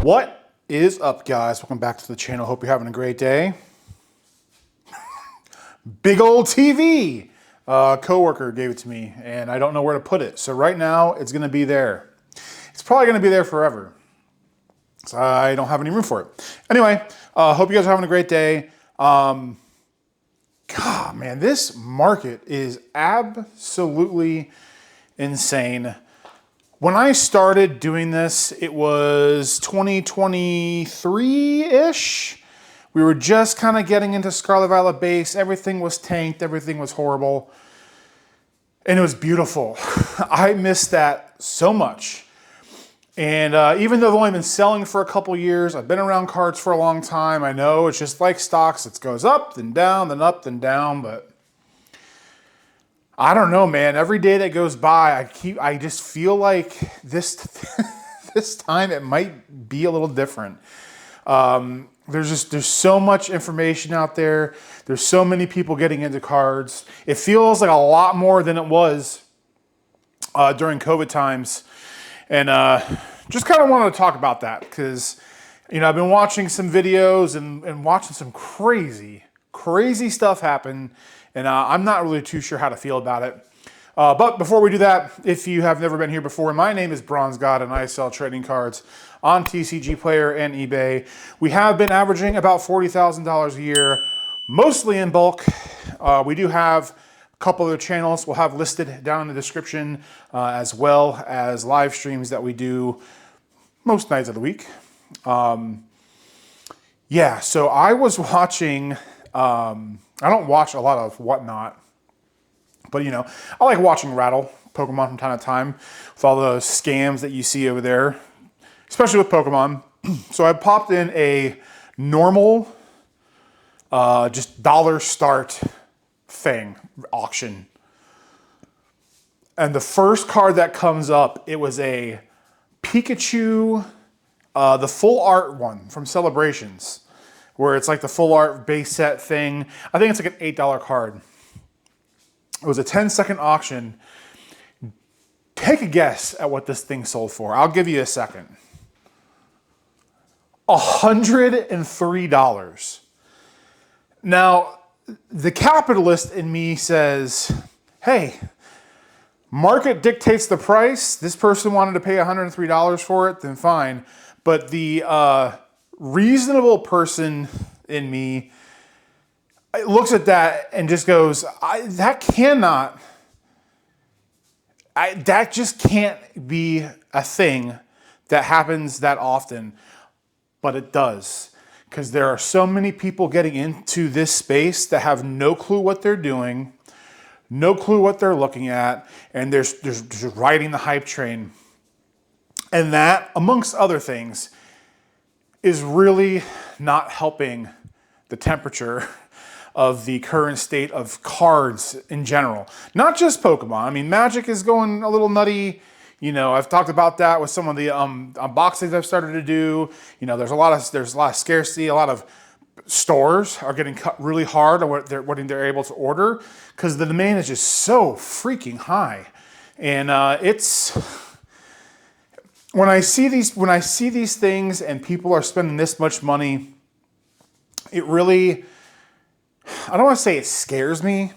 What is up, guys? Welcome back to the channel. Hope you're having a great day. Big old TV. Coworker gave it to me and I don't know where to put it. So right now it's going to be there. It's probably going to be there forever. So I don't have any room for it. Anyway, hope you guys are having a great day. God, man, this market is absolutely insane. When I started doing this, it was 2023-ish. We were just kind of getting into Scarlet Violet base. Everything was tanked. Everything was horrible. And it was beautiful. I missed that so much. And even though I've only been selling for a couple years, I've been around cards for a long time. I know it's just like stocks. It goes up, then down, then up, then down. But I don't know, man. Every day that goes by, I just feel like this time it might be a little different. There's so much information out there. There's so many people getting into cards. It feels like a lot more than it was during COVID times. And just kind of wanted to talk about that because, you know, I've been watching some videos and watching some crazy stuff happen. And I'm not really too sure how to feel about it. But before we do that, if you have never been here before, my name is Bronzgod and I sell trading cards on Tcgplayer and eBay. We have been averaging about $40,000 a year, mostly in bulk. We do have a couple other channels we'll have listed down in the description, as well as live streams that we do most nights of the week. Yeah, so I was watching, I don't watch a lot of whatnot, but you know, I like watching Rattle Pokemon from time to time with all the scams that you see over there, especially with Pokemon. So I popped in a normal, just dollar start thing, auction. And the first card that comes up, it was a Pikachu, the full art one from Celebrations, where it's like the full art base set thing. I think it's like an $8 card. It was a 10-second auction. Take a guess at what this thing sold for. I'll give you a second. $103. Now, the capitalist in me says, hey, market dictates the price. This person wanted to pay $103 for it, then fine. But the reasonable person in me looks at that and just goes, that just can't be a thing that happens that often. But it does, because there are so many people getting into this space that have no clue what they're doing, no clue what they're looking at, and they're just riding the hype train. And that, amongst other things, is really not helping the temperature of the current state of cards in general. Not just Pokemon. I mean, Magic is going a little nutty. You know, I've talked about that with some of the unboxings I've started to do. You know, there's a lot of scarcity. A lot of stores are getting cut really hard on what they're able to order because the demand is just so freaking high. And it's when I see these things and people are spending this much money, it really, I don't want to say it scares me,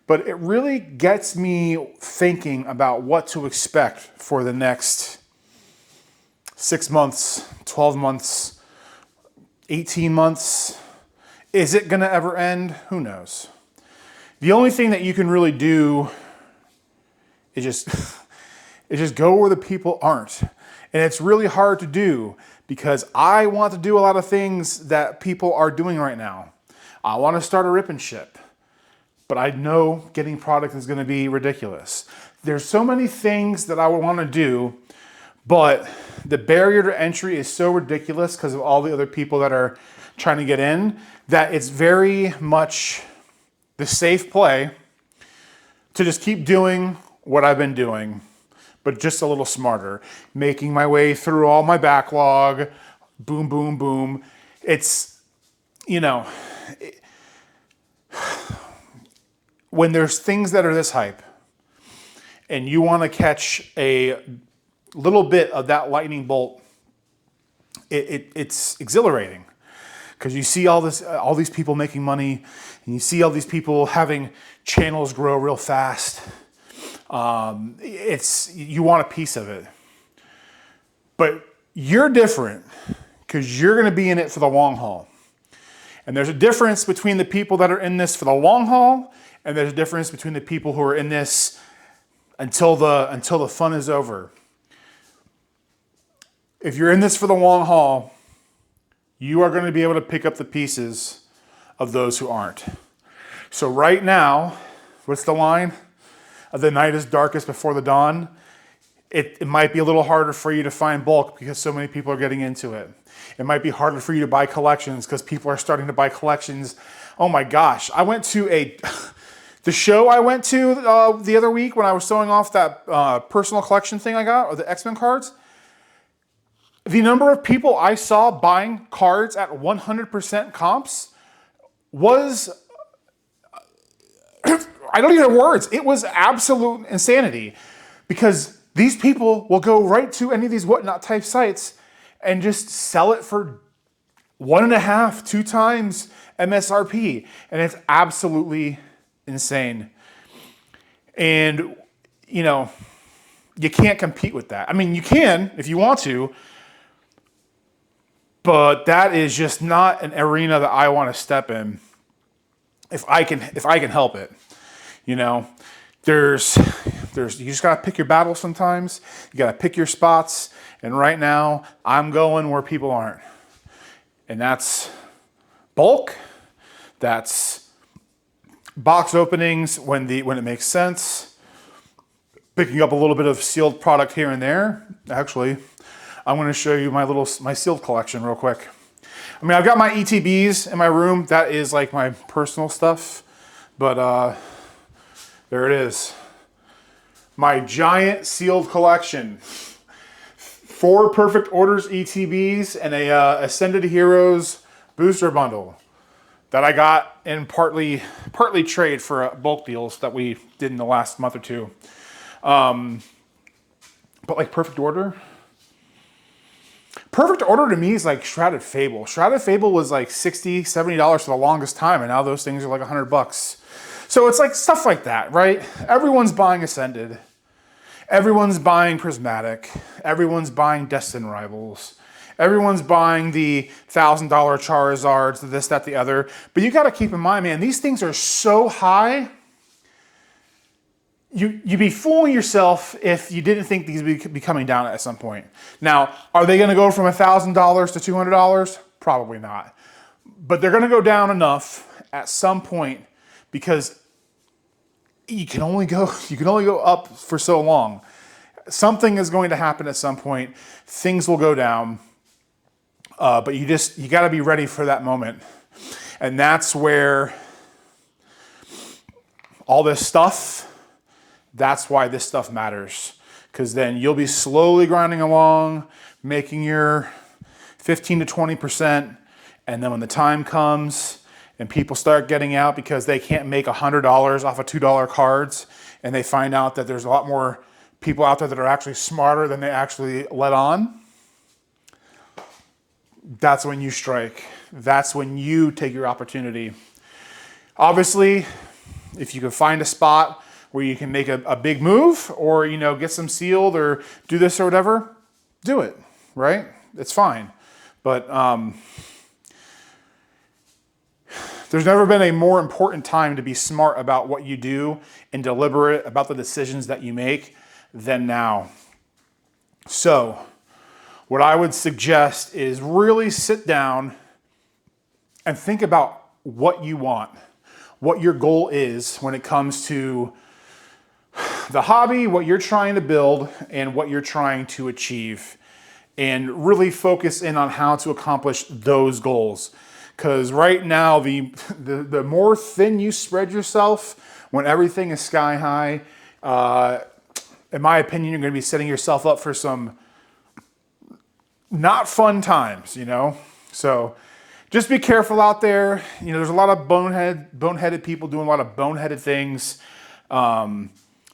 but it really gets me thinking about what to expect for the next 6 months, 12 months, 18 months. Is it going to ever end? Who knows? The only thing that you can really do is just go where the people aren't. And it's really hard to do because I want to do a lot of things that people are doing right now. I want to start a rip and ship. But I know getting product is going to be ridiculous. There's so many things that I would want to do, but the barrier to entry is so ridiculous because of all the other people that are trying to get in that it's very much the safe play to just keep doing what I've been doing, but just a little smarter, making my way through all my backlog, boom, boom, boom. It's, you know, when there's things that are this hype and you want to catch a little bit of that lightning bolt it's exhilarating because you see all these people making money, and you see all these people having channels grow real fast. You want a piece of it, but you're different because you're going to be in it for the long haul. And there's a difference between the people that are in this for the long haul, and there's a difference between the people who are in this until the fun is over. If you're in this for the long haul, you are going to be able to pick up the pieces of those who aren't. So right now, what's the line? The night is darkest before the dawn. It might be a little harder for you to find bulk because so many people are getting into it. It might be harder for you to buy collections because people are starting to buy collections. Oh my gosh, I went to the show I went to the other week when I was showing off that personal collection thing I got, or the X-Men cards. The number of people I saw buying cards at 100% comps was, I don't even have words. It was absolute insanity because these people will go right to any of these whatnot type sites and just sell it for 1.5, 2 times MSRP. And it's absolutely insane. And, you know, you can't compete with that. I mean, you can if you want to, but that is just not an arena that I want to step in if I can help it. You know, you just got to pick your battles sometimes. You got to pick your spots. And right now, I'm going where people aren't. And that's bulk. That's box openings when it makes sense. Picking up a little bit of sealed product here and there. Actually, I'm going to show you my sealed collection real quick. I mean, I've got my ETBs in my room. That is like my personal stuff. But there it is. My giant sealed collection. 4 Perfect Orders ETBs and a Ascended Heroes booster bundle that I got in partly trade for bulk deals that we did in the last month or two. But like Perfect Order to me is like Shrouded Fable. Shrouded Fable was like $60, $70 for the longest time, and now those things are like $100. So it's like stuff like that, right? Everyone's buying Ascended. Everyone's buying Prismatic. Everyone's buying Destin Rivals. Everyone's buying the $1,000 Charizards, this, that, the other. But you got to keep in mind, man, these things are so high. You'd be fooling yourself if you didn't think these would be coming down at some point. Now, are they going to go from $1,000 to $200? Probably not. But they're going to go down enough at some point because you can only go up for so long. Something is going to happen at some point. Things will go down. But you got to be ready for that moment. And that's where all this stuff, that's why this stuff matters. Because then you'll be slowly grinding along, making your 15 to 20%. And then when the time comes and people start getting out because they can't make $100 off of $2 cards, and they find out that there's a lot more people out there that are actually smarter than they actually let on, that's when you strike. That's when you take your opportunity. Obviously, if you can find a spot where you can make a big move, or get some sealed or do this or whatever, do it, right? It's fine. But there's never been a more important time to be smart about what you do and deliberate about the decisions that you make than now. So what I would suggest is really sit down and think about what you want, what your goal is when it comes to the hobby, what you're trying to build, and what you're trying to achieve. And really focus in on how to accomplish those goals. Because right now, the more thin you spread yourself when everything is sky high, in my opinion, you're going to be setting yourself up for some not fun times, So just be careful out there. There's a lot of boneheaded people doing a lot of boneheaded things.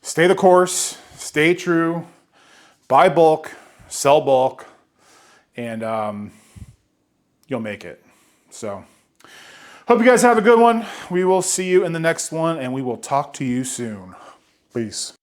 Stay the course, stay true, buy bulk, sell bulk, and you'll make it. So hope you guys have a good one. We will see you in the next one, and we will talk to you soon. Peace.